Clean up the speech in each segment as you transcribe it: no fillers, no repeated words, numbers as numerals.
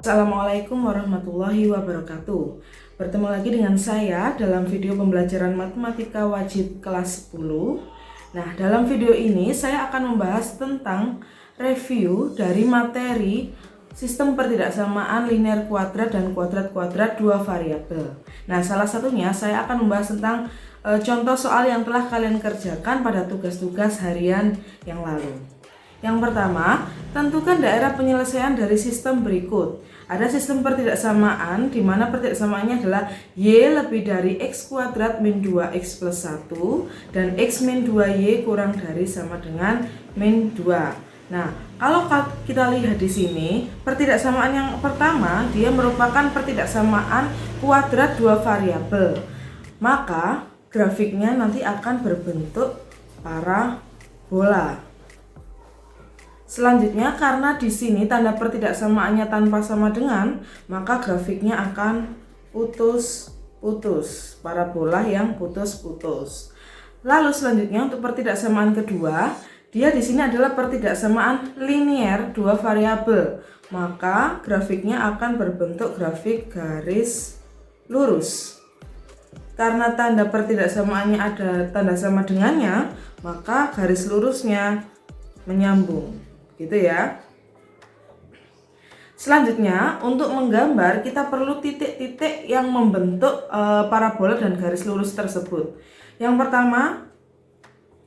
Assalamualaikum warahmatullahi wabarakatuh. Bertemu lagi dengan saya dalam video pembelajaran matematika wajib kelas 10. Nah, dalam video ini saya akan membahas tentang review dari materi sistem pertidaksamaan linear kuadrat dan kuadrat-kuadrat dua variabel. Nah, salah satunya saya akan membahas tentang contoh soal yang telah kalian kerjakan pada tugas-tugas harian yang lalu. Yang pertama, tentukan daerah penyelesaian dari sistem berikut. Ada sistem pertidaksamaan di mana pertidaksamaannya adalah Y lebih dari X kuadrat min 2X plus 1 dan X min 2Y kurang dari sama dengan min 2. Nah, kalau kita lihat di sini, pertidaksamaan yang pertama dia merupakan pertidaksamaan kuadrat dua variabel. Maka grafiknya nanti akan berbentuk parabola. Selanjutnya, karena di sini tanda pertidaksamaannya tanpa sama dengan, maka grafiknya akan putus-putus, parabola yang putus-putus. Lalu selanjutnya untuk pertidaksamaan kedua, dia di sini adalah pertidaksamaan linear dua variabel, maka grafiknya akan berbentuk grafik garis lurus. Karena tanda pertidaksamaannya ada tanda sama dengannya, maka garis lurusnya menyambung. Gitu ya. Selanjutnya, untuk menggambar kita perlu titik-titik yang membentuk parabola dan garis lurus tersebut. Yang pertama,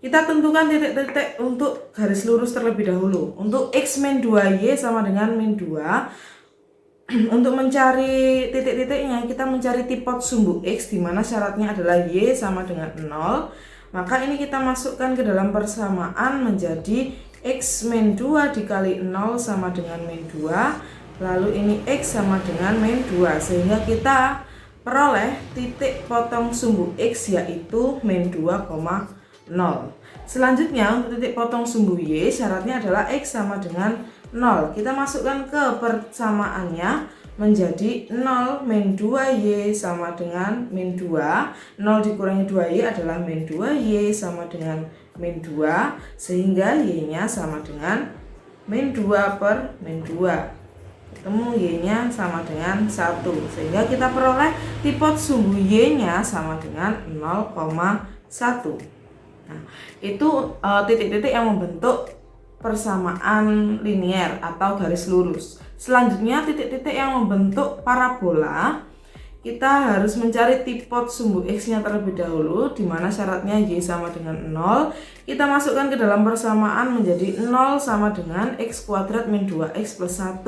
kita tentukan titik-titik untuk garis lurus terlebih dahulu. Untuk X min 2Y sama dengan min 2. Untuk mencari titik-titiknya, kita mencari tipot sumbu X di mana syaratnya adalah Y sama dengan 0. Maka ini kita masukkan ke dalam persamaan menjadi X min 2 dikali 0 sama dengan min 2. Lalu ini X sama dengan min 2. Sehingga kita peroleh titik potong sumbu X yaitu min 2, 0. Selanjutnya untuk titik potong sumbu Y syaratnya adalah X sama dengan 0. Kita masukkan ke persamaannya menjadi 0 min 2Y sama dengan min 2. 0 dikurangi 2Y adalah min 2Y sama dengan min 2, sehingga Y-nya sama dengan min 2 per min 2. Ketemu Y-nya sama dengan 1, sehingga kita peroleh tipot sumbu Y-nya sama dengan 0,1. Nah, itu titik-titik yang membentuk persamaan linear atau garis lurus. Selanjutnya, titik-titik yang membentuk parabola. Kita harus mencari tipot sumbu X-nya terlebih dahulu, di mana syaratnya Y sama dengan 0. Kita masukkan ke dalam persamaan menjadi 0 sama dengan X kuadrat min 2X plus 1.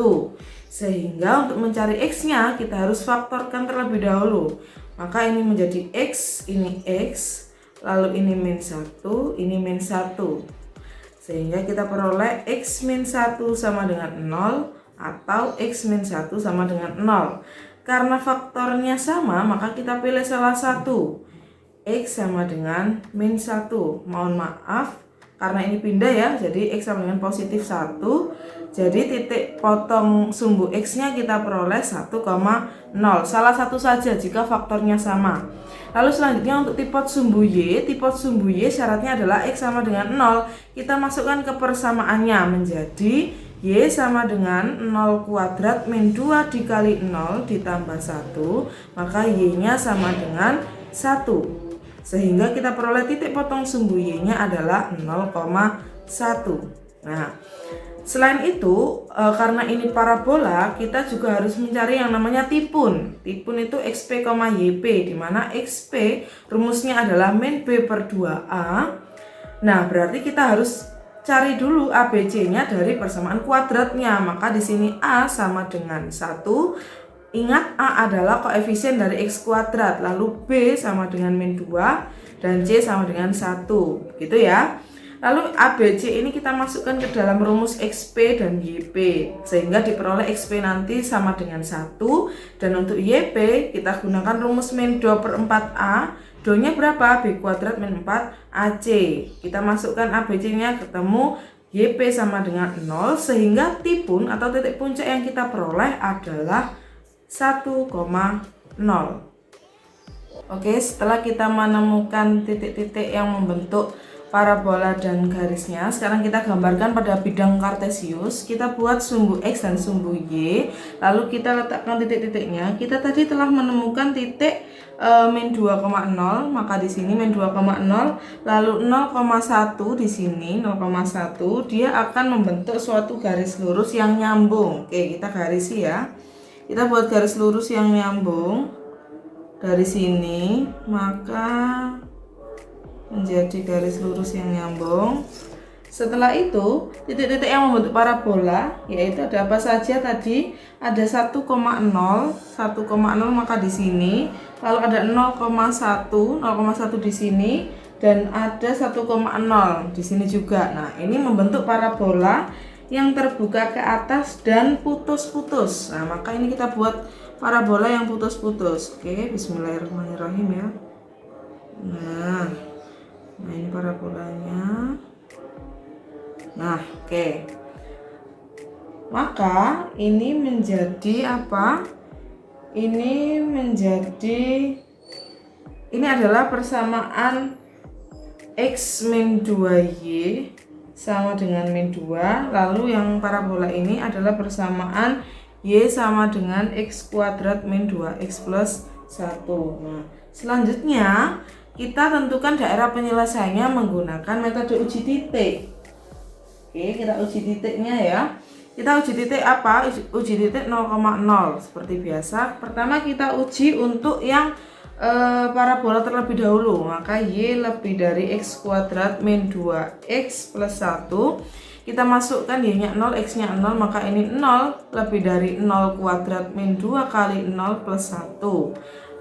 Sehingga untuk mencari X-nya kita harus faktorkan terlebih dahulu. Maka ini menjadi X, ini X, lalu ini min 1, ini min 1. Sehingga kita peroleh X min 1 sama dengan 0 atau X min 1 sama dengan 0. Karena faktornya sama, maka kita pilih salah satu. X sama dengan min 1. Mohon maaf, karena ini pindah ya, jadi X sama dengan positif 1. Jadi titik potong sumbu X-nya kita peroleh 1,0. Salah satu saja jika faktornya sama. Lalu selanjutnya untuk tipot sumbu Y syaratnya adalah X sama dengan 0. Kita masukkan ke persamaannya menjadi Y sama dengan 0 kuadrat min 2 dikali 0 ditambah 1, maka Y-nya sama dengan 1. Sehingga kita peroleh titik potong sumbu Y-nya adalah 0,1. Nah, selain itu, karena ini parabola, kita juga harus mencari yang namanya tipun. Tipun itu XP, YP, di mana XP rumusnya adalah min B per 2A. Nah, berarti kita harus cari dulu ABC-nya dari persamaan kuadratnya. Maka di sini A sama dengan 1. Ingat A adalah koefisien dari X kuadrat. Lalu B sama dengan min 2 dan C sama dengan 1. Gitu ya. Lalu ABC ini kita masukkan ke dalam rumus XP dan YP. Sehingga diperoleh XP nanti sama dengan 1. Dan untuk YP kita gunakan rumus min 2 per 4A. Do-nya berapa? B kuadrat min 4 AC. Kita masukkan ABC-nya ketemu YP sama dengan 0, sehingga tipun atau titik puncak yang kita peroleh adalah 1,0. Oke, setelah kita menemukan titik-titik yang membentuk parabola dan garisnya. Sekarang kita gambarkan pada bidang kartesius. Kita buat sumbu X dan sumbu Y, lalu kita letakkan titik-titiknya. Kita tadi telah menemukan titik min 2,0, maka di sini min 2,0, lalu 0,1 di sini 0,1, dia akan membentuk suatu garis lurus yang nyambung. Oke, kita garisi ya. Kita buat garis lurus yang nyambung dari sini, maka menjadi garis lurus yang nyambung. Setelah itu, titik-titik yang membentuk parabola, yaitu ada apa saja tadi? Ada 1,0, maka di sini, lalu ada 0,1 di sini, dan ada 1,0 di sini juga. Nah, ini membentuk parabola yang terbuka ke atas dan putus-putus. Nah, maka ini kita buat parabola yang putus-putus. Oke, bismillahirrahmanirrahim ya. Nah, ini parabolanya. Nah, oke. Maka ini menjadi apa? Ini adalah persamaan X min 2Y sama dengan min 2. Lalu yang parabola ini adalah persamaan Y sama dengan X kuadrat min 2X plus 1. Nah, selanjutnya kita tentukan daerah penyelesaiannya menggunakan metode uji titik. Oke, kita uji titiknya ya. Kita uji titik apa? Uji titik 0,0 seperti biasa. Pertama kita uji untuk yang parabola terlebih dahulu. Maka Y lebih dari X kuadrat min 2X plus 1. Kita masukkan Y-nya 0, X-nya 0, maka ini 0 lebih dari 0 kuadrat min 2 kali 0 plus 1.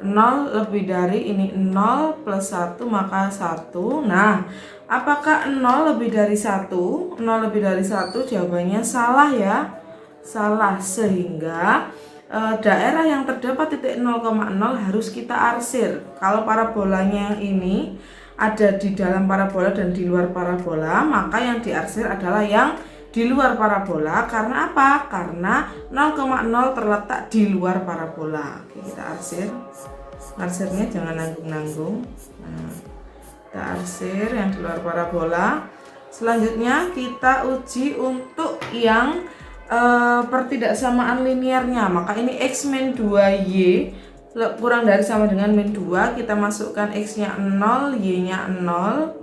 0 lebih dari ini 0 plus 1, maka 1. Nah, apakah 0 lebih dari 1? 0 lebih dari 1 jawabannya salah ya. Salah, sehingga daerah yang terdapat titik 0,0 harus kita arsir. Kalau parabolanya yang ini ada di dalam parabola dan di luar parabola, maka yang diarsir adalah yang di luar parabola. Karena apa? Karena 0,0 terletak di luar parabola. Oke, kita arsir. Arsirnya jangan nanggung-nanggung. Nah, kita arsir yang di luar parabola. Selanjutnya kita uji untuk yang pertidaksamaan linearnya. Maka ini X min 2Y kurang dari sama dengan min 2. Kita masukkan X-nya 0, Y-nya 0.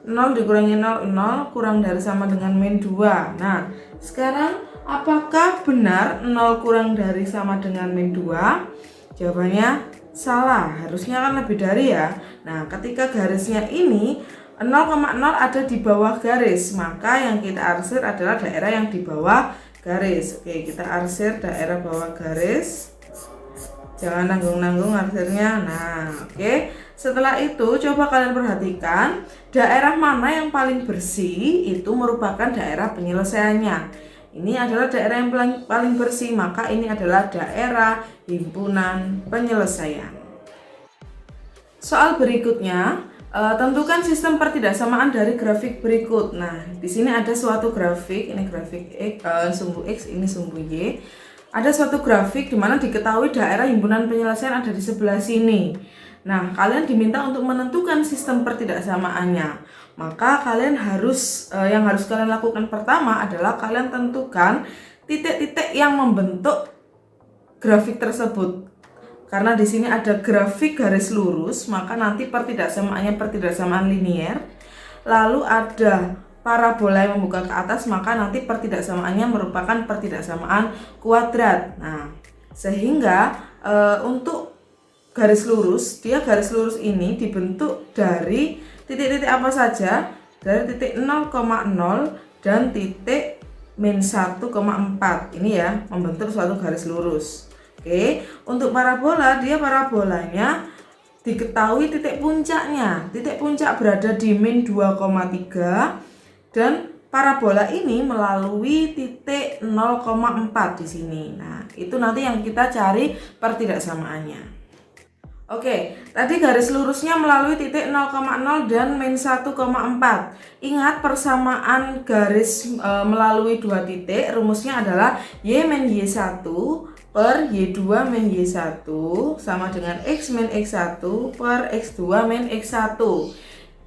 0 dikurangi 0, 0 kurang dari sama dengan min 2. Nah, sekarang apakah benar 0 kurang dari sama dengan min 2? Jawabannya salah, harusnya kan lebih dari ya. Nah, ketika garisnya ini 0,0 ada di bawah garis, maka yang kita arsir adalah daerah yang di bawah garis. Oke, kita arsir daerah bawah garis. Jangan nanggung-nanggung arsirnya. Nah, oke. Setelah itu coba kalian perhatikan daerah mana yang paling bersih, itu merupakan daerah penyelesaiannya. Ini adalah daerah yang paling bersih, maka ini adalah daerah himpunan penyelesaian. Soal berikutnya, tentukan sistem pertidaksamaan dari grafik berikut. Nah, di sini ada suatu grafik, ini grafik X, sumbu X, ini sumbu Y. Ada suatu grafik di mana diketahui daerah himpunan penyelesaian ada di sebelah sini. Nah, kalian diminta untuk menentukan sistem pertidaksamaannya. Maka kalian harus yang harus kalian lakukan pertama adalah kalian tentukan titik-titik yang membentuk grafik tersebut. Karena di sini ada grafik garis lurus, maka nanti pertidaksamaannya pertidaksamaan linier. Lalu ada parabola yang membuka ke atas, maka nanti pertidaksamaannya merupakan pertidaksamaan kuadrat. Nah, sehingga untuk garis lurus, garis lurus ini dibentuk dari titik-titik apa saja? Dari titik 0,0 dan titik min 1,4. Ini ya, membentuk suatu garis lurus. Oke, untuk parabola, parabolanya diketahui titik puncaknya. Titik puncak berada di min 2,3 dan parabola ini melalui titik 0,4 di sini. Nah, itu nanti yang kita cari pertidaksamaannya. Oke, tadi garis lurusnya melalui titik 0,0 dan min 1,4. Ingat persamaan garis melalui dua titik, rumusnya adalah Y min Y1 per Y2 min Y1 sama dengan X min X1 per X2 min X1.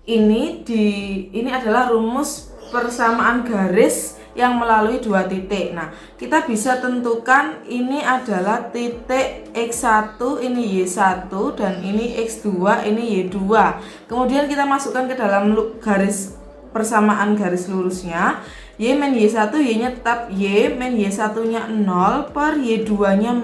ini adalah rumus persamaan garis yang melalui dua titik. Nah, kita bisa tentukan ini adalah titik X1, ini Y1, dan ini X2, ini Y2. Kemudian kita masukkan ke dalam garis persamaan garis lurusnya. Y min Y1, Y-nya tetap Y, min Y1-nya 0 per Y2-nya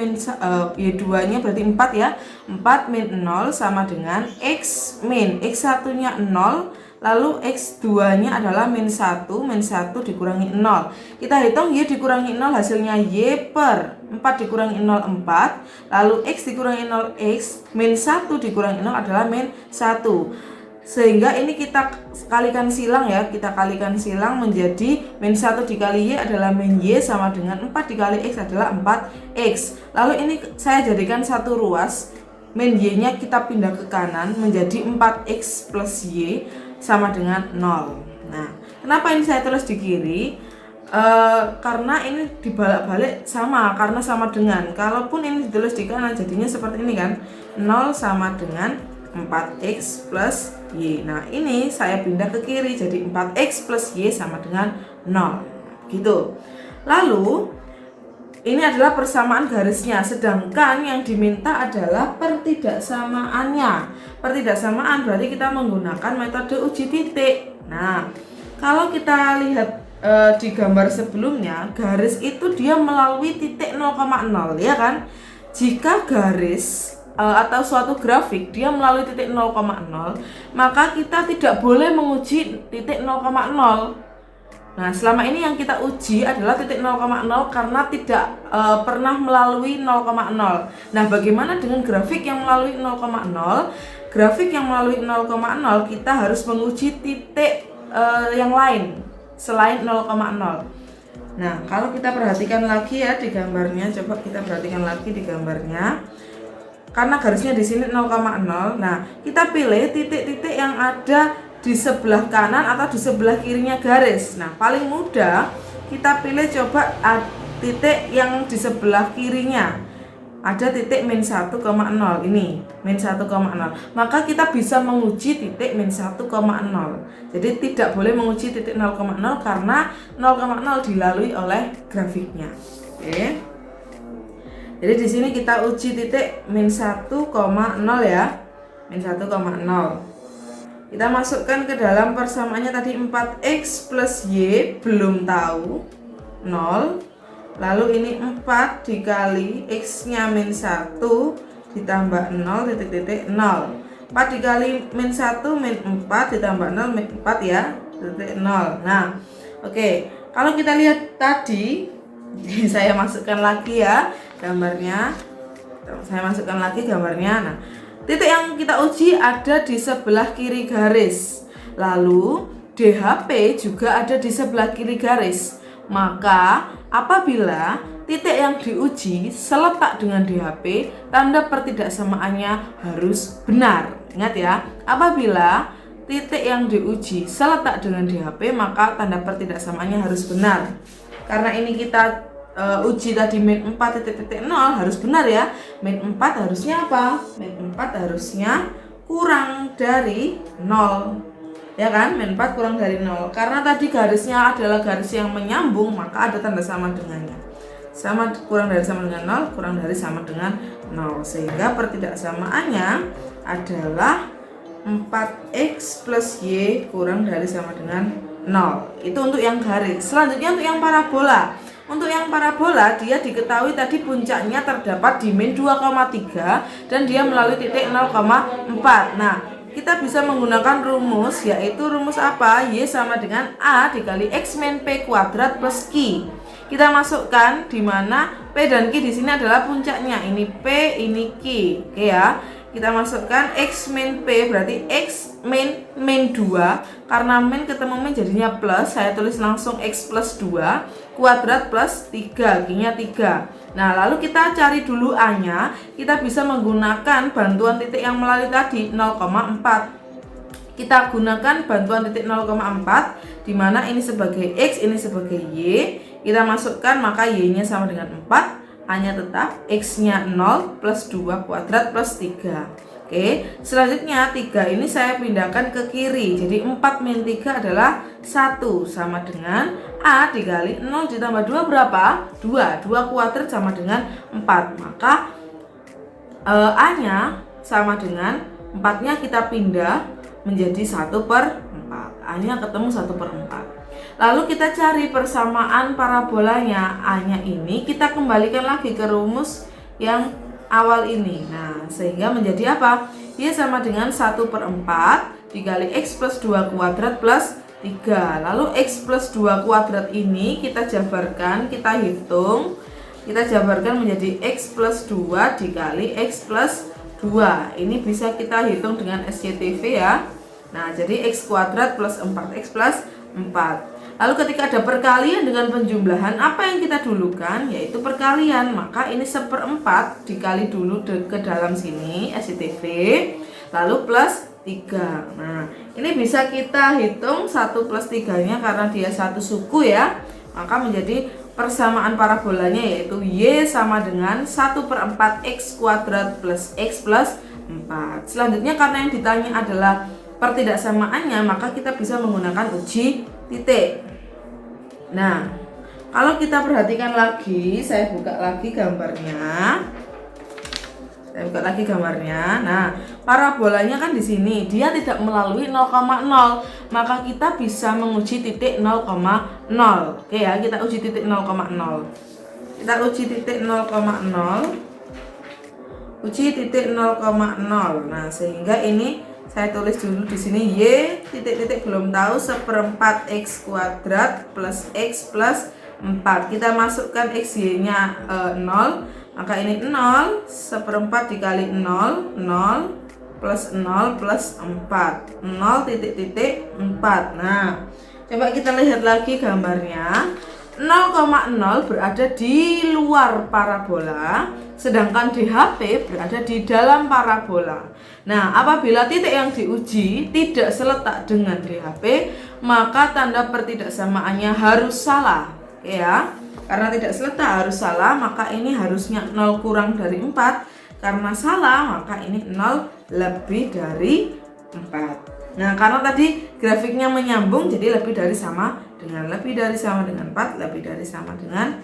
Y2-nya berarti 4 ya. 4 min 0 sama dengan X min X1-nya 0, lalu X2-nya adalah min 1 dikurangi 0. Kita hitung Y dikurangi 0 hasilnya Y per 4 dikurangi 0, 4. Lalu X dikurangi 0, X. Min 1 dikurangi 0 adalah min 1. Sehingga ini kita kalikan silang ya. Kita kalikan silang menjadi min 1 dikali Y adalah min Y sama dengan 4 dikali X adalah 4X. Lalu ini saya jadikan satu ruas. Min Y-nya kita pindah ke kanan menjadi 4X plus Y sama dengan 0. Nah, kenapa ini saya tulis di kiri? Karena ini dibalak-balik sama, karena sama dengan. Kalaupun ini ditulis di kanan jadinya seperti ini kan. 0 sama dengan 4X plus Y. Nah, ini saya pindah ke kiri jadi 4X plus Y sama dengan 0. Gitu. Lalu ini adalah persamaan garisnya, sedangkan yang diminta adalah pertidaksamaannya. Pertidaksamaan berarti kita menggunakan metode uji titik. Nah, kalau kita lihat di gambar sebelumnya, garis itu dia melalui titik 0,0 ya kan? Jika garis atau suatu grafik dia melalui titik 0,0, maka kita tidak boleh menguji titik 0,0. Nah, selama ini yang kita uji adalah titik 0,0 karena tidak pernah melalui 0,0. Nah, bagaimana dengan grafik yang melalui 0,0? Grafik yang melalui 0,0 kita harus menguji titik yang lain selain 0,0. Nah, kalau kita perhatikan lagi ya di gambarnya, coba kita perhatikan lagi di gambarnya. Karena garisnya di sini 0,0. Nah, kita pilih titik-titik yang ada di sebelah kanan atau di sebelah kirinya garis. Nah, paling mudah kita pilih coba titik yang di sebelah kirinya. Ada titik min 1,0 ini, min 1,0. Maka kita bisa menguji titik min 1,0. Jadi tidak boleh menguji titik 0,0 karena 0,0 dilalui oleh grafiknya. Oke. Jadi di sini kita uji titik min 1,0 ya. Min 1,0. Kita masukkan ke dalam persamaannya tadi 4X plus Y belum tahu 0. Lalu ini 4 dikali X-nya min 1 ditambah 0 titik-titik 0. 4 dikali min 1 min 4 ditambah 0 min 4 ya titik 0. Nah, oke. Kalau kita lihat tadi saya masukkan lagi ya gambarnya. Saya masukkan lagi gambarnya. Nah, titik yang kita uji ada di sebelah kiri garis. Lalu DHP juga ada di sebelah kiri garis. Maka apabila titik yang diuji seletak dengan DHP, tanda pertidaksamaannya harus benar. Ingat ya, apabila titik yang diuji seletak dengan DHP, maka tanda pertidaksamaannya harus benar. Karena ini kita uji tadi min 4 titik-titik 0 harus benar ya. Min 4 harusnya apa? Min 4 harusnya kurang dari 0. Ya kan? Min 4 kurang dari 0. Karena tadi garisnya adalah garis yang menyambung, maka ada tanda sama dengannya. Sama kurang dari sama dengan 0, kurang dari sama dengan 0. Sehingga pertidaksamaannya adalah 4X plus Y kurang dari sama dengan 0. Itu untuk yang garis. Selanjutnya untuk yang parabola. Untuk yang parabola dia diketahui tadi puncaknya terdapat di min 2,3 dan dia melalui titik 0,4. Nah, kita bisa menggunakan rumus, yaitu rumus apa? Y sama dengan A dikali X min P kuadrat plus Q. Kita masukkan di mana P dan Q di sini adalah puncaknya. Ini P, ini Q. Oke ya. Kita masukkan X min P berarti X min 2. Karena min ketemu min jadinya plus, saya tulis langsung X plus 2 kuadrat plus 3, Q-nya 3. Nah, lalu kita cari dulu A-nya. Kita bisa menggunakan bantuan titik yang melalui tadi 0,4. Kita gunakan bantuan titik 0,4 di mana ini sebagai X, ini sebagai Y. Kita masukkan maka Y-nya sama dengan 4. A-nya tetap X-nya 0 plus 2 kuadrat plus 3. Oke, selanjutnya 3 ini saya pindahkan ke kiri. Jadi 4 min 3 adalah 1, sama dengan A dikali 0 ditambah 2 berapa? 2. 2 kuadrat sama dengan 4. Maka A-nya sama dengan 4-nya kita pindah menjadi 1/4. A-nya ketemu 1/4. Lalu kita cari persamaan parabolanya. A-nya ini kita kembalikan lagi ke rumus yang awal ini. Nah, sehingga menjadi apa? Y sama dengan 1/4 dikali X plus 2 kuadrat plus 3. Lalu X plus 2 kuadrat ini kita jabarkan, kita hitung. Kita jabarkan menjadi X plus 2 dikali X plus 2. Ini bisa kita hitung dengan SCTV ya. Nah, jadi X kuadrat plus 4X plus 4. Lalu ketika ada perkalian dengan penjumlahan, apa yang kita dulukan? Yaitu perkalian. Maka ini 1/4 dikali dulu ke dalam sini SCTV, lalu plus 3. Nah, ini bisa kita hitung 1 plus 3-nya karena dia satu suku ya. Maka menjadi persamaan parabolanya yaitu Y sama dengan 1/4 X kuadrat plus X plus 4. Selanjutnya karena yang ditanya adalah pertidaksamaannya, maka kita bisa menggunakan uji titik. Nah, kalau kita perhatikan lagi, saya buka lagi gambarnya. Nah, parabolanya kan di sini dia tidak melalui 0,0, maka kita bisa menguji titik 0,0. Oke ya, kita uji titik 0,0. Kita uji titik 0,0. Uji titik 0,0. Nah, sehingga ini saya tulis dulu di sini Y titik-titik belum tahu 1/4 X kuadrat plus X plus 4. Kita masukkan XY nya 0. Maka ini 0 1/4 dikali 0 plus 0 plus 4. 0 titik-titik 4. Nah, coba kita lihat lagi gambarnya. 0,0 berada di luar parabola, sedangkan DHP berada di dalam parabola. Nah, apabila titik yang diuji tidak seletak dengan DHP, maka tanda pertidaksamaannya harus salah. Oke ya, karena tidak seletak harus salah, maka ini harusnya 0 kurang dari 4. Karena salah, maka ini 0 lebih dari 4. Nah, karena tadi grafiknya menyambung, jadi lebih dari sama dengan 4, lebih dari sama dengan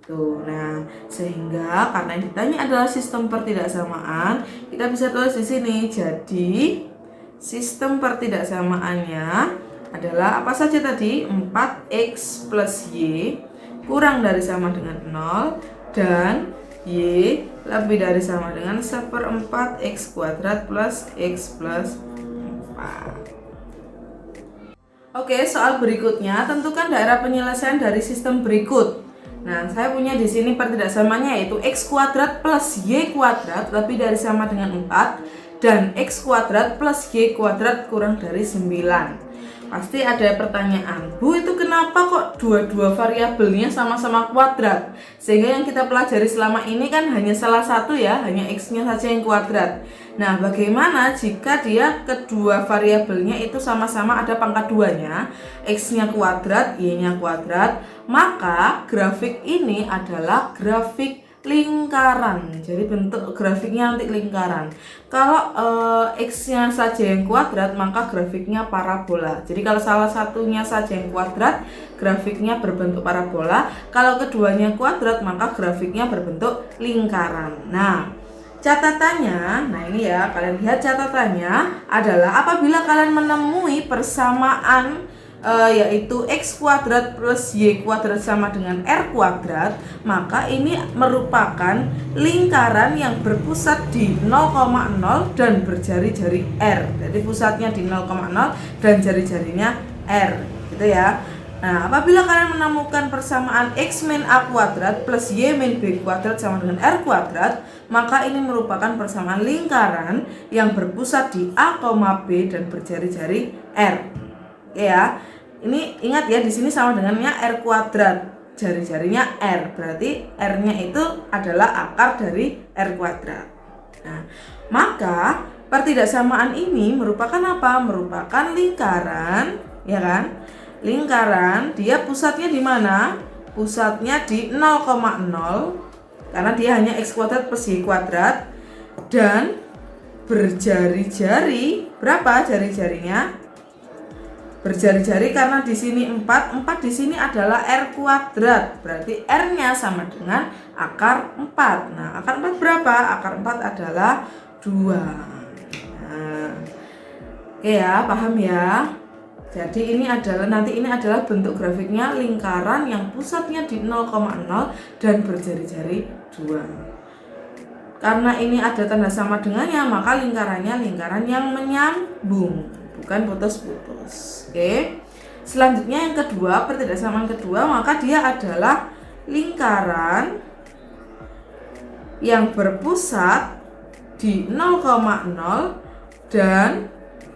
tuh. Nah, sehingga karena yang ditanya adalah sistem pertidaksamaan, kita bisa tulis di sini. Jadi, sistem pertidaksamaannya adalah apa saja tadi? 4X plus Y kurang dari sama dengan 0 dan Y lebih dari sama dengan 1/4 X kuadrat plus X plus 4. Oke, soal berikutnya, tentukan daerah penyelesaian dari sistem berikut. Nah, saya punya di sini pertidaksamaannya yaitu X kuadrat plus Y kuadrat lebih dari sama dengan 4 dan X kuadrat plus Y kuadrat kurang dari 9. Pasti ada pertanyaan, Bu, itu kenapa kok dua-dua variabelnya sama-sama kuadrat? Sehingga yang kita pelajari selama ini kan hanya salah satu ya, hanya X-nya saja yang kuadrat. Nah, bagaimana jika dia kedua variabelnya itu sama-sama ada pangkat 2-nya, X-nya kuadrat, Y-nya kuadrat, maka grafik ini adalah grafik lingkaran. Jadi bentuk grafiknya nanti lingkaran. Kalau X-nya saja yang kuadrat, maka grafiknya parabola. Jadi kalau salah satunya saja yang kuadrat, grafiknya berbentuk parabola. Kalau keduanya kuadrat, maka grafiknya berbentuk lingkaran. Nah, catatannya, nah ini ya, kalian lihat catatannya adalah apabila kalian menemui persamaan yaitu X kuadrat plus Y kuadrat sama dengan R kuadrat, maka ini merupakan lingkaran yang berpusat di 0,0 dan berjari-jari R. Jadi pusatnya di 0,0 dan jari-jarinya R, gitu ya. Nah, apabila kalian menemukan persamaan X min A kuadrat plus Y min B kuadrat sama dengan R kuadrat, maka ini merupakan persamaan lingkaran yang berpusat di A, B dan berjari-jari R. Ya, ini ingat ya, di sini sama dengannya R kuadrat, jari-jarinya R, berarti R-nya itu adalah akar dari R kuadrat. Nah, maka pertidaksamaan ini merupakan apa? Merupakan lingkaran, ya kan? Lingkaran, dia pusatnya di mana? Pusatnya di 0,0 karena dia hanya X kuadrat plus Y kuadrat, dan berjari-jari. Berapa jari-jarinya? Berjari-jari karena di sini 4 di sini adalah R kuadrat. Berarti R-nya sama dengan akar 4. Nah, akar 4 berapa? Akar 4 adalah 2. Nah, oke ya, paham ya? Jadi ini adalah bentuk grafiknya lingkaran yang pusatnya di 0,0 dan berjari-jari 2. Karena ini ada tanda sama dengannya, maka lingkarannya lingkaran yang menyambung, bukan putus-putus. Oke. Selanjutnya yang kedua, pertidaksamaan kedua, maka dia adalah lingkaran yang berpusat di 0,0 dan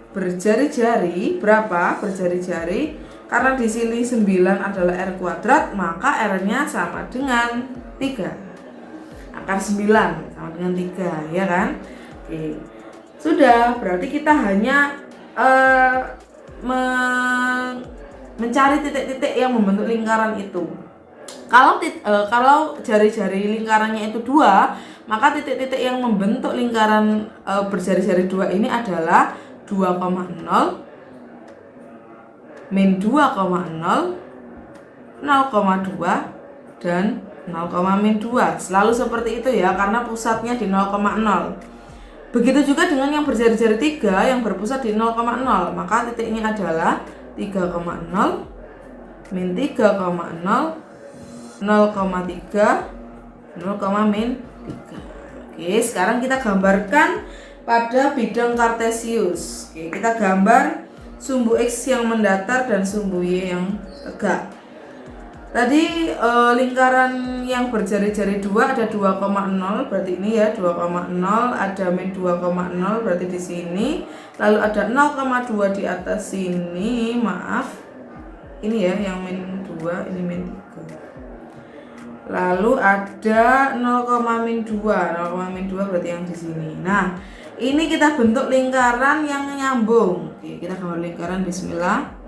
berjari-jari. Berapa berjari-jari? Karena di sini 9 adalah R kuadrat, maka R-nya sama dengan 3. Akar 9 sama dengan 3, ya kan? Oke. Sudah, berarti kita hanya mencari titik-titik yang membentuk lingkaran itu. Kalau jari-jari lingkarannya itu 2, maka titik-titik yang membentuk lingkaran berjari-jari 2 ini adalah 2,0, min 2,0, 0,2 dan 0,-2. Selalu seperti itu ya, karena pusatnya di 0,0. Begitu juga dengan yang berjari-jari 3 yang berpusat di 0,0, maka titiknya adalah 3,0, min 3,0, 0,3, 0,-3. Oke, sekarang kita gambarkan pada bidang kartesius. Oke, kita gambar sumbu X yang mendatar dan sumbu Y yang tegak. Tadi lingkaran yang berjari-jari 2 ada 2,0, berarti ini ya 2,0, ada min 2,0 berarti di sini. Lalu ada 0,2 di atas sini, maaf. Ini ya yang min 2, ini min 3. Lalu ada 0,-2, 0,-2 berarti yang di sini. Nah, ini kita bentuk lingkaran yang nyambung. Oke, kita gambar lingkaran, bismillah.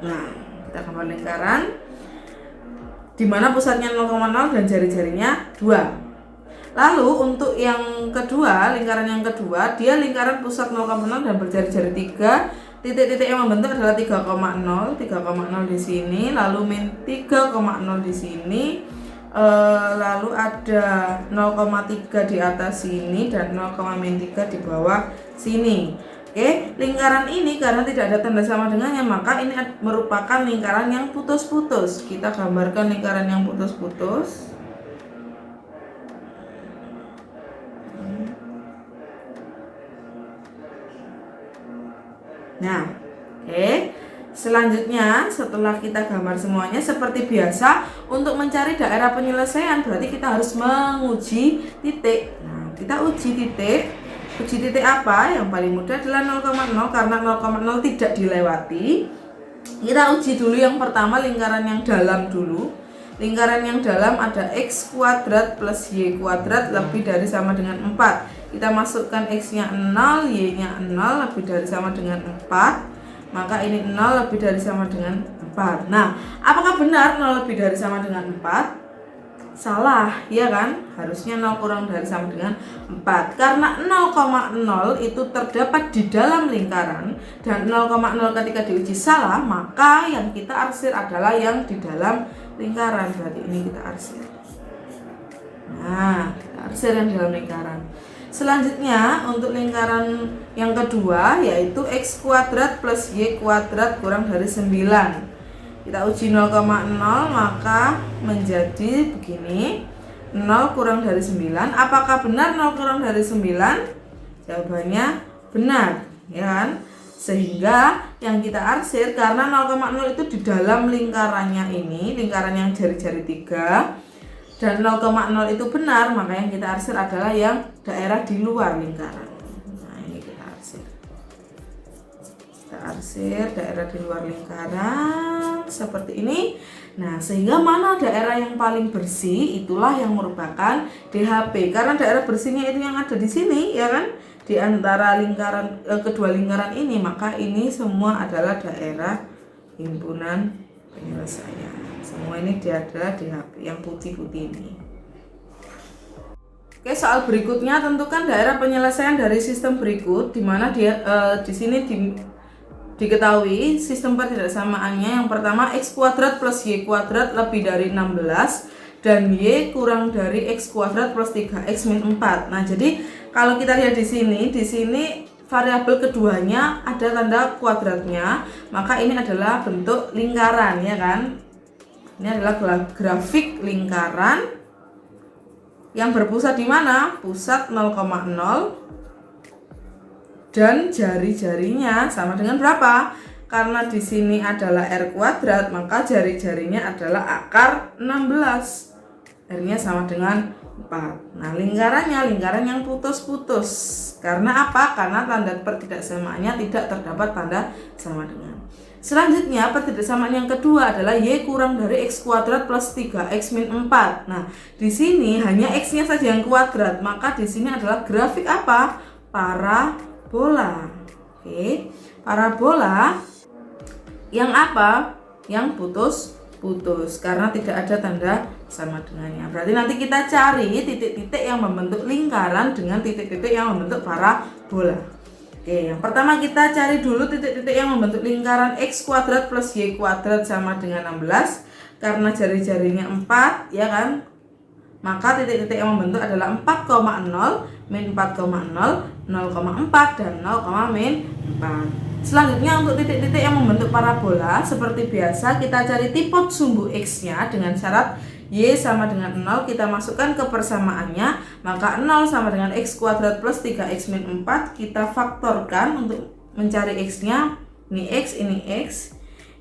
Nah, kita gambar lingkaran di mana pusatnya 0,0 dan jari-jarinya 2. Lalu untuk yang kedua, lingkaran yang kedua, dia lingkaran pusat 0,0 dan berjari-jari 3. Titik-titik yang membentuk adalah 3,0, 3,0 di sini, lalu min 3,0 di sini, lalu ada 0,3 di atas sini dan 0,-3 di bawah sini. Oke, lingkaran ini karena tidak ada tanda sama dengannya, maka ini merupakan lingkaran yang putus-putus. Kita gambarkan lingkaran yang putus-putus. Nah, oke. Selanjutnya, setelah kita gambar semuanya, seperti biasa, untuk mencari daerah penyelesaian berarti kita harus menguji titik. Nah, kita uji titik. Uji titik apa? Yang paling mudah adalah 0,0, karena 0,0 tidak dilewati. Kita uji dulu yang pertama, lingkaran yang dalam dulu. Lingkaran yang dalam ada X kuadrat plus Y kuadrat lebih dari sama dengan 4. Kita masukkan X-nya 0, Y-nya 0, lebih dari sama dengan 4. Maka ini 0 lebih dari sama dengan 4. Nah, apakah benar 0 lebih dari sama dengan 4? Salah, ya kan? Harusnya 0 kurang dari sama dengan 4. Karena 0,0 itu terdapat di dalam lingkaran, dan 0,0 ketika diuji salah, maka yang kita arsir adalah yang di dalam lingkaran. Berarti ini kita arsir. Nah, kita arsir yang di dalam lingkaran. Selanjutnya untuk lingkaran yang kedua, yaitu X kuadrat plus Y kuadrat kurang dari 9. Kita uji 0,0, maka menjadi begini. 0 kurang dari 9. Apakah benar 0 kurang dari 9? Jawabannya benar, ya kan? Sehingga yang kita arsir, karena 0,0 itu di dalam lingkarannya ini, lingkaran yang jari-jari 3, dan 0,0 itu benar, maka yang kita arsir adalah yang daerah di luar lingkaran. Nah, ini kita arsir. Kita arsir daerah di luar lingkaran seperti ini. Nah, sehingga mana daerah yang paling bersih, itulah yang merupakan DHP. Karena daerah bersihnya itu yang ada di sini, ya kan? Di antara lingkaran kedua lingkaran ini, maka ini semua adalah daerah himpunan penyelesaian. Semua ini dia adalah DHP yang putih-putih ini. Oke, soal berikutnya tentukan daerah penyelesaian dari sistem berikut, di mana dia di sini diketahui sistem pertidaksamaannya. Yang pertama, x kuadrat plus y kuadrat lebih dari 16 dan y kurang dari x kuadrat plus 3x min 4. Nah, jadi kalau kita lihat di sini variabel keduanya ada tanda kuadratnya, maka ini adalah bentuk lingkaran, ya kan? Ini adalah grafik lingkaran yang berpusat di mana? Pusat 0,0 dan jari-jarinya sama dengan berapa? Karena di sini adalah R kuadrat, maka jari-jarinya adalah akar 16. R-nya sama dengan 4. Nah, lingkarannya lingkaran yang putus-putus. Karena apa? Karena tanda pertidaksamaannya tidak terdapat tanda sama dengan. Selanjutnya, pertidaksamaan yang kedua adalah y kurang dari x kuadrat plus 3x min 4. Nah, di sini hanya x-nya saja yang kuadrat, maka di sini adalah grafik apa? Parabola. Oke, parabola yang apa? Yang putus-putus karena tidak ada tanda sama dengannya. Berarti nanti kita cari titik-titik yang membentuk lingkaran dengan titik-titik yang membentuk parabola. Oke, yang pertama kita cari dulu titik-titik yang membentuk lingkaran x kuadrat plus y kuadrat sama dengan 16. Karena jari-jarinya 4, ya kan? Maka titik-titik yang membentuk adalah 4,0, min 4,0, 0,4, dan 0, min 4. Selanjutnya untuk titik-titik yang membentuk parabola, seperti biasa kita cari tipot sumbu x-nya dengan syarat y sama dengan 0, kita masukkan ke persamaannya, maka 0 sama dengan x kuadrat plus 3x min 4, kita faktorkan untuk mencari x-nya. Ini x,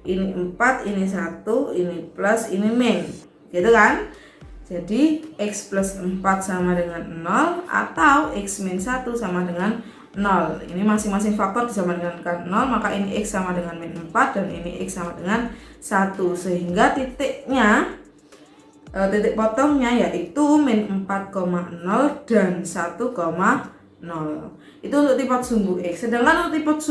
ini 4, ini 1, ini plus, ini min, gitu kan? Jadi x plus 4 sama dengan 0 atau x min 1 sama dengan 0. Ini masing-masing faktor disamakan 0, maka ini x sama dengan min 4 dan ini x sama dengan 1, sehingga titik potongnya yaitu min 4,0 dan 1,0. Itu untuk tipot sumbu x. Sedangkan untuk tipot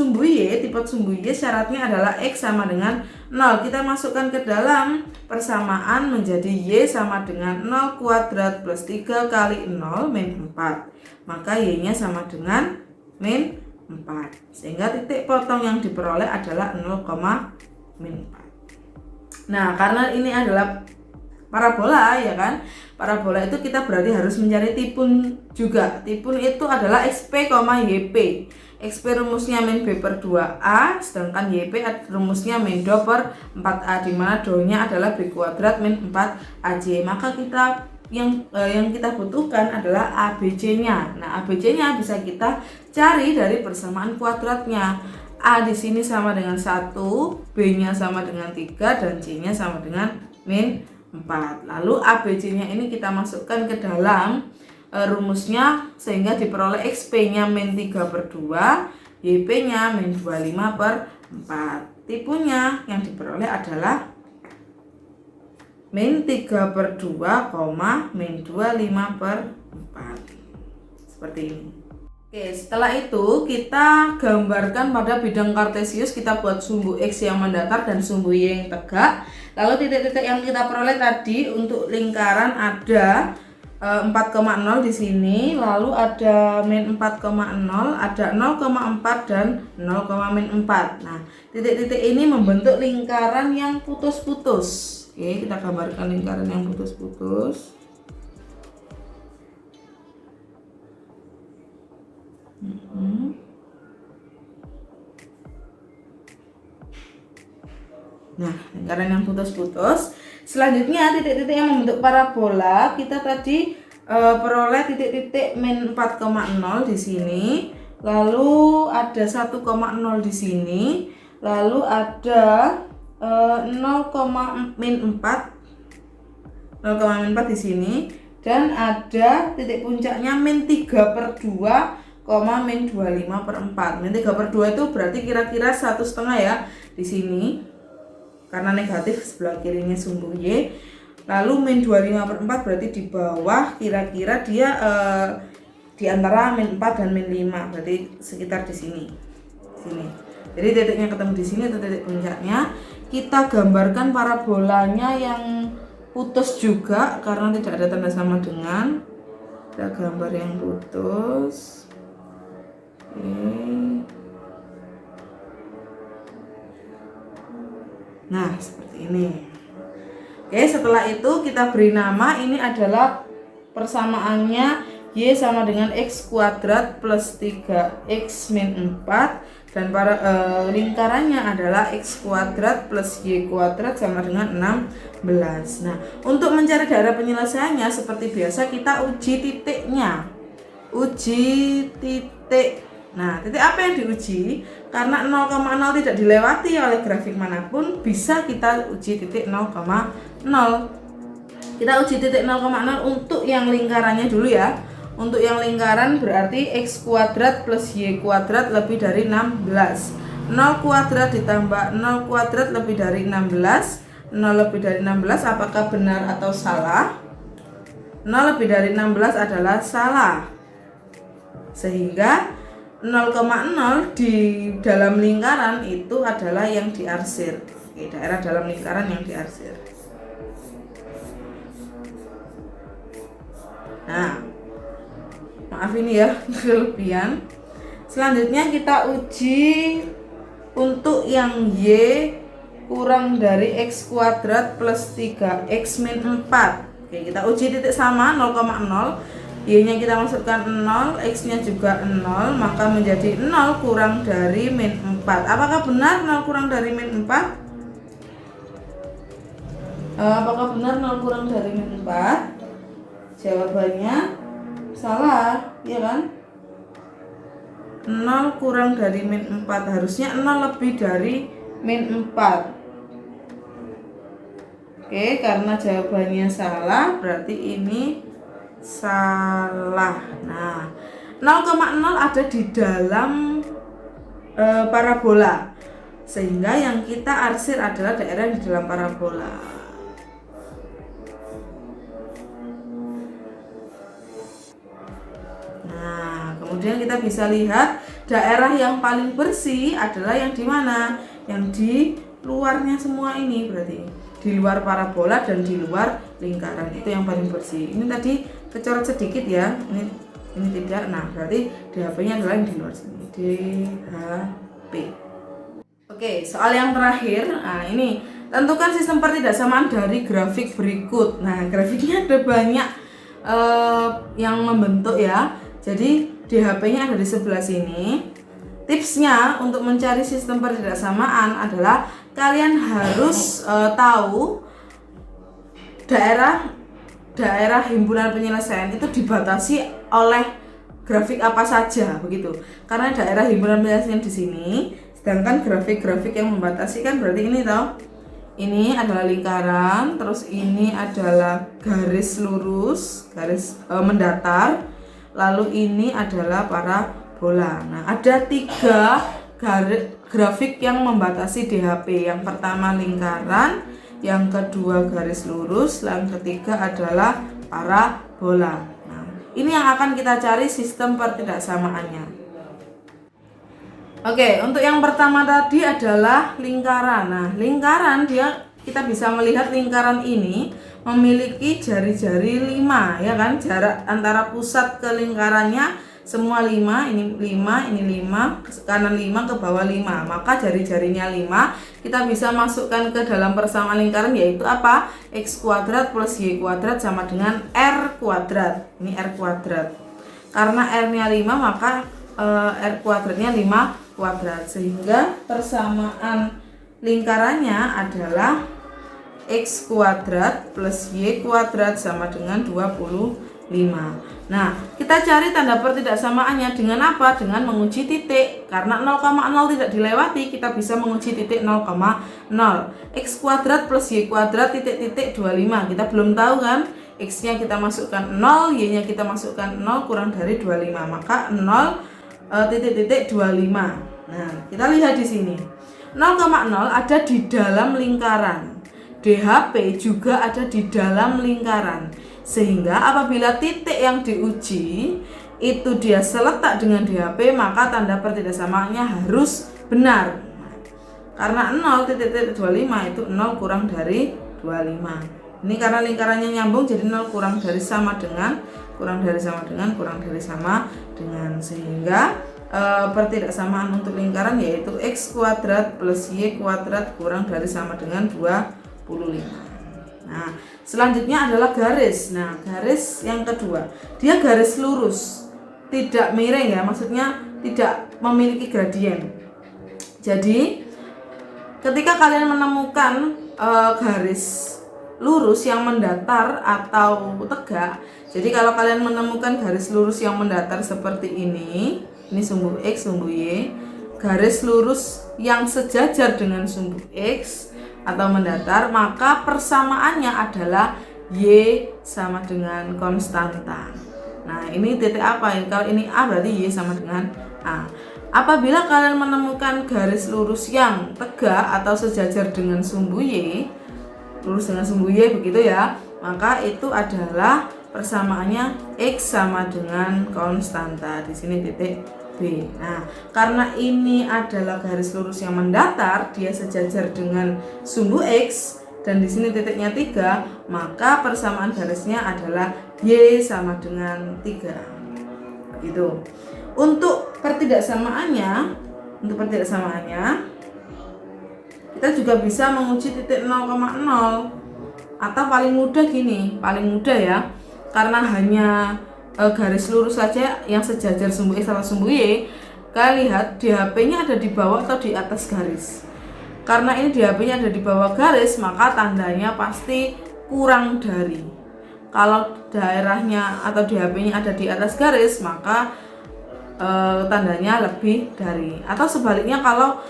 sumbu y syaratnya adalah x sama dengan 0. Kita masukkan ke dalam persamaan menjadi y sama dengan 0 kuadrat plus 3 kali 0 min 4. Maka y-nya sama dengan min 4. Sehingga titik potong yang diperoleh adalah 0, min 4. Nah, karena ini adalah parabola, ya kan? Parabola itu kita berarti harus mencari tipun juga. Tipun itu adalah XP, YP. XP rumusnya min B per 2A, sedangkan YP rumusnya min Do per 4A, di mana Do-nya adalah B kuadrat min 4AC. Maka yang kita butuhkan adalah ABC-nya. Nah, ABC-nya bisa kita cari dari persamaan kuadratnya. A di sini sama dengan 1, B-nya sama dengan 3, dan C-nya sama dengan min 4. Lalu ABC-nya ini kita masukkan ke dalam rumusnya sehingga diperoleh XP-nya min 3 per 2, YP-nya min 25 per 4. Tipunya yang diperoleh adalah min 3 per 2, min 25 per 4. Seperti ini. Oke, setelah itu kita gambarkan pada bidang kartesius, kita buat sumbu x yang mendatar dan sumbu y yang tegak. Lalu titik-titik yang kita peroleh tadi untuk lingkaran ada 4,0 di sini, lalu ada min 4,0, ada 0,4 dan 0, min 4. Nah, titik-titik ini membentuk lingkaran yang putus-putus. Oke, kita gambarkan lingkaran yang putus-putus. Nah, lingkaran yang putus-putus. Selanjutnya titik-titik yang membentuk parabola, kita tadi peroleh titik-titik min 4,0 di sini, lalu ada 1,0 di sini, lalu ada 0,min 4 di sini, dan ada titik puncaknya min 3 per 2, min 25 per 4. Min 3 per 2 itu berarti kira-kira 1,5 ya di sini, karena negatif sebelah kirinya sumbu Y. Lalu min 25 per 4 berarti di bawah, kira-kira dia di antara min 4 dan min 5, berarti sekitar di sini. Jadi titiknya ketemu di sini, itu titik puncaknya. Kita gambarkan parabolanya yang putus juga karena tidak ada tanda sama dengan. Kita gambar yang putus. Oke. Nah, seperti ini. Oke, setelah itu kita beri nama, ini adalah persamaannya Y sama dengan X kuadrat plus 3X min 4, dan para lingkarannya adalah X kuadrat plus Y kuadrat sama dengan 16. Nah, untuk mencari daerah penyelesaiannya seperti biasa kita uji titiknya. Uji titik. Nah, titik apa yang diuji? Karena 0,0 tidak dilewati oleh grafik manapun, bisa kita uji titik 0,0. Kita uji titik 0,0 untuk yang lingkarannya dulu ya. Untuk yang lingkaran berarti X kuadrat plus Y kuadrat lebih dari 16. 0 kuadrat ditambah 0 kuadrat lebih dari 16. 0 lebih dari 16 apakah benar atau salah? 0 lebih dari 16 adalah salah. Sehingga 0,0 di dalam lingkaran itu adalah yang diarsir. Oke, daerah dalam lingkaran yang diarsir. Nah, maaf ini ya kelebihan. Selanjutnya kita uji untuk yang Y kurang dari X kuadrat plus 3X min 4. Oke, kita uji titik sama 0,0. Y nya kita masukkan 0, X nya juga 0, maka menjadi 0 kurang dari min 4. Apakah benar 0 kurang dari min 4? Apakah benar 0 kurang dari min 4? Jawabannya salah, ya kan? 0 kurang dari min 4, harusnya 0 lebih dari min 4. Oke, karena jawabannya salah, berarti ini salah. Nah, 0,0 ada di dalam parabola, sehingga yang kita arsir adalah daerah di dalam parabola. Nah, kemudian kita bisa lihat daerah yang paling bersih adalah yang di mana? Yang di luarnya semua ini, berarti di luar parabola dan di luar lingkaran, itu yang paling bersih. Ini tadi kecoret sedikit ya, ini tidak. Nah, berarti DHP-nya adalah yang di luar sini, DHP. Oke, soal yang terakhir. Nah, ini tentukan sistem pertidaksamaan dari grafik berikut. Nah, grafiknya ada banyak yang membentuk ya. Jadi DHP-nya ada di sebelah sini. Tipsnya untuk mencari sistem pertidaksamaan adalah kalian harus tahu daerah himpunan penyelesaian itu dibatasi oleh grafik apa saja, begitu. Karena daerah himpunan penyelesaian di sini, sedangkan grafik-grafik yang membatasi kan berarti ini toh. Ini adalah lingkaran, terus ini adalah garis lurus, garis mendatar. Lalu ini adalah parabola. Nah, ada 3 grafik yang membatasi DHP. Yang pertama lingkaran, yang kedua garis lurus, yang ketiga adalah parabola. Nah, ini yang akan kita cari sistem pertidaksamaannya. Oke, untuk yang pertama tadi adalah lingkaran. Nah, lingkaran kita bisa melihat lingkaran ini memiliki jari-jari 5, ya kan? Jarak antara pusat ke lingkarannya semua 5, ini 5, ini 5, ke kanan 5, ke bawah 5. Maka jari-jarinya 5 kita bisa masukkan ke dalam persamaan lingkaran, yaitu apa? X kuadrat plus Y kuadrat sama dengan R kuadrat. Ini R kuadrat. Karena R-nya 5, maka R kuadratnya 5 kuadrat. Sehingga persamaan lingkarannya adalah X kuadrat plus Y kuadrat sama dengan 25. Nah, kita cari tanda pertidaksamaannya dengan apa? Dengan menguji titik. Karena 0,0 tidak dilewati, kita bisa menguji titik 0,0. X kuadrat plus Y kuadrat titik-titik 25. Kita belum tahu kan? X-nya kita masukkan 0, Y-nya kita masukkan 0, kurang dari 25. Maka 0 titik-titik 25. Nah, kita lihat di sini. 0,0 ada di dalam lingkaran. DHP juga ada di dalam lingkaran. Sehingga apabila titik yang diuji itu dia seletak dengan DHP, maka tanda pertidaksamaannya harus benar. Karena 0,25 itu 0 kurang dari 25. Ini karena lingkarannya nyambung, jadi 0 kurang dari sama dengan kurang dari sama dengan kurang dari sama dengan, sehingga pertidaksamaan untuk lingkaran yaitu x kuadrat plus y kuadrat kurang dari sama dengan 25. Nah, selanjutnya adalah garis. Nah, garis yang kedua, dia garis lurus, tidak miring ya, maksudnya tidak memiliki gradien. Jadi, ketika kalian menemukan garis lurus yang mendatar atau tegak, jadi kalau kalian menemukan garis lurus yang mendatar seperti ini sumbu X, sumbu Y, garis lurus yang sejajar dengan sumbu X atau mendatar, maka persamaannya adalah Y sama dengan konstanta. Nah, ini titik apa ya? Kalau ini A berarti Y sama dengan A. Apabila kalian menemukan garis lurus yang tegak atau sejajar dengan sumbu Y, lurus dengan sumbu Y begitu ya, maka itu adalah persamaannya X sama dengan konstanta. Di sini titik B. Nah, karena ini adalah garis lurus yang mendatar, dia sejajar dengan sumbu X dan di sini titiknya 3, maka persamaan garisnya adalah Y sama dengan 3. Gitu. Untuk pertidaksamaannya, kita juga bisa menguji titik 0,0 atau paling mudah ya, karena hanya garis lurus saja yang sejajar sumbu X atau sumbu Y. Kalian lihat di HP-nya ada di bawah atau di atas garis. Karena ini di HP-nya ada di bawah garis, maka tandanya pasti kurang dari. Kalau daerahnya atau di HP-nya ada di atas garis, maka tandanya lebih dari. Atau sebaliknya, kalau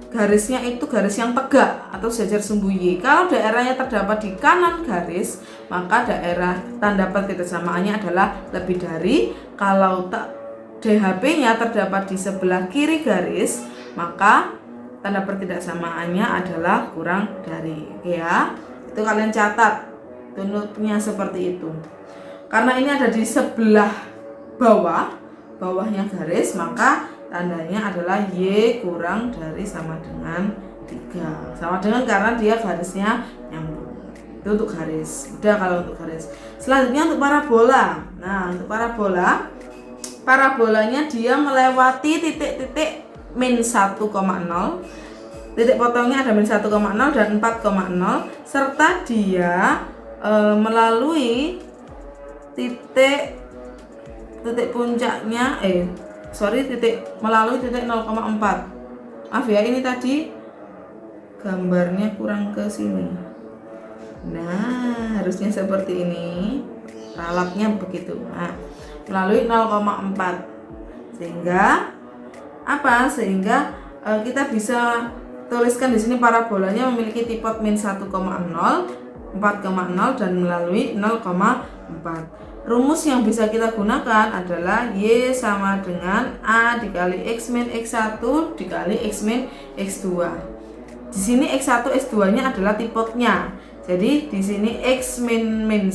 garisnya itu garis yang tegak atau sejajar sumbu Y, kalau daerahnya terdapat di kanan garis, maka daerah tanda pertidaksamaannya adalah lebih dari. Kalau DHP-nya terdapat di sebelah kiri garis, maka tanda pertidaksamaannya adalah kurang dari. Oke ya, itu kalian catat tunutnya seperti itu. Karena ini ada di sebelah bawahnya garis, maka tandanya adalah Y kurang dari sama dengan 3. Sama dengan karena dia garisnya nyambung. Itu untuk garis. Udah kalau untuk garis. Selanjutnya untuk parabola. Nah, untuk parabolanya dia melewati titik-titik min 1,0. Titik potongnya ada min 1,0 dan 4,0, serta dia melalui titik puncaknya melalui titik 0,4. Maaf ya, ini tadi gambarnya kurang ke sini. Nah, harusnya seperti ini. Ralatnya begitu. Nah, melalui 0,4. Sehingga kita bisa tuliskan di sini parabolanya memiliki tipe min 1,0, 4,0 dan melalui 0,4. Rumus yang bisa kita gunakan adalah Y sama dengan A dikali X min X1 dikali X min X2. Di sini X1, X2 nya adalah tipotnya. Jadi di sini X min 1,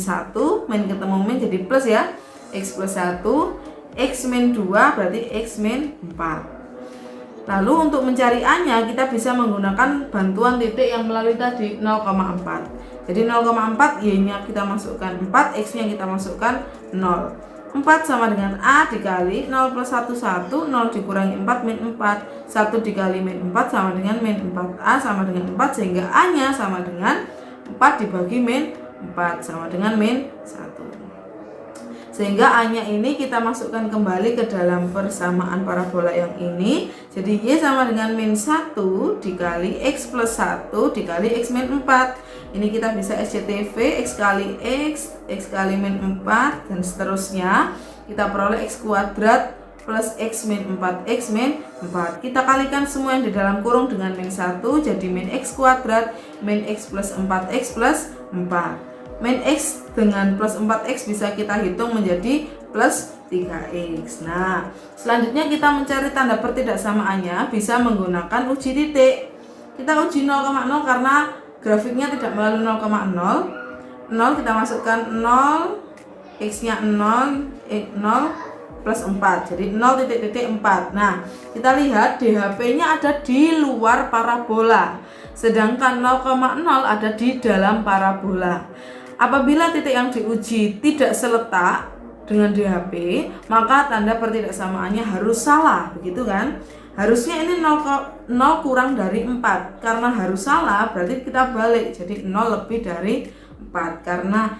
min ketemu min jadi plus ya. X plus 1, X min 2 berarti X min 4. Lalu untuk mencari A-nya kita bisa menggunakan bantuan titik yang melalui tadi 0,4. Jadi 0,4, Y-nya kita masukkan 4, X-nya kita masukkan 0. 4 sama dengan A dikali 0 plus 1, 1, 0 dikurangi 4, min 4. 1 dikali min 4 sama dengan min 4. A sama dengan 4, sehingga A-nya sama dengan 4 dibagi min 4 sama dengan min 1. Sehingga A-nya ini kita masukkan kembali ke dalam persamaan parabola yang ini. Jadi Y sama dengan min 1 dikali X plus 1 dikali X min 4. Ini kita bisa SCTV, X kali X, X kali min 4, dan seterusnya. Kita peroleh X kuadrat plus X min 4, X min 4. Kita kalikan semua yang di dalam kurung dengan min 1, jadi min X kuadrat, min X plus 4X plus 4. Min X dengan plus 4X bisa kita hitung menjadi plus 3X. Nah, selanjutnya kita mencari tanda pertidaksamaannya bisa menggunakan uji titik. Kita uji 0,0 karena grafiknya tidak melalui 0,0. 0 kita masukkan 0, X-nya 0 plus 4. Jadi 0,4. Nah, kita lihat DHP-nya ada di luar parabola, sedangkan 0,0 ada di dalam parabola. Apabila titik yang diuji tidak seletak dengan DHP, maka tanda pertidaksamaannya harus salah, begitu kan? Harusnya ini 0 kurang dari 4. Karena harus salah, berarti kita balik, jadi 0 lebih dari 4. Karena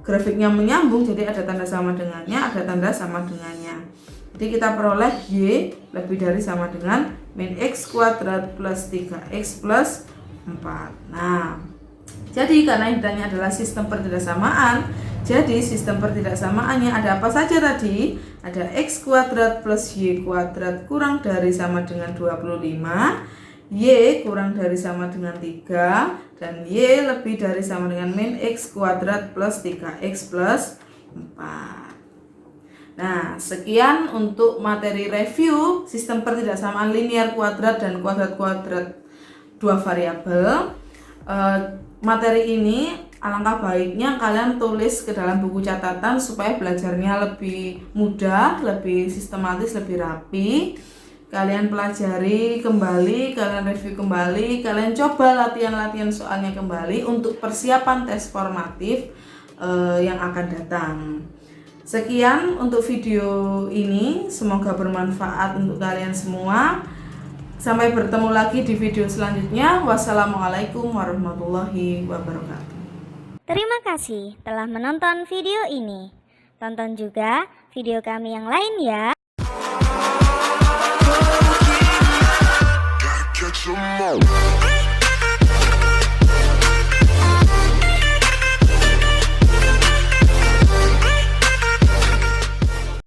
grafiknya menyambung, jadi ada tanda sama dengannya, ada tanda sama dengannya. Jadi kita peroleh Y lebih dari sama dengan min X kuadrat plus 3X plus 4. Nah, jadi karena yang ditanya adalah sistem pertidaksamaan, jadi sistem pertidaksamaannya ada apa saja tadi? Ada X kuadrat plus Y kuadrat kurang dari sama dengan 25, Y kurang dari sama dengan 3, dan Y lebih dari sama dengan min X kuadrat plus 3X plus 4. Nah, sekian untuk materi review sistem pertidaksamaan linear kuadrat dan kuadrat-kuadrat dua variabel. Materi ini alangkah baiknya kalian tulis ke dalam buku catatan supaya belajarnya lebih mudah, lebih sistematis, lebih rapi. Kalian pelajari kembali, kalian review kembali, kalian coba latihan-latihan soalnya kembali untuk persiapan tes formatif yang akan datang. Sekian untuk video ini, semoga bermanfaat untuk kalian semua. Sampai bertemu lagi di video selanjutnya. Wassalamualaikum warahmatullahi wabarakatuh. Terima kasih telah menonton video ini. Tonton juga video kami yang lain ya.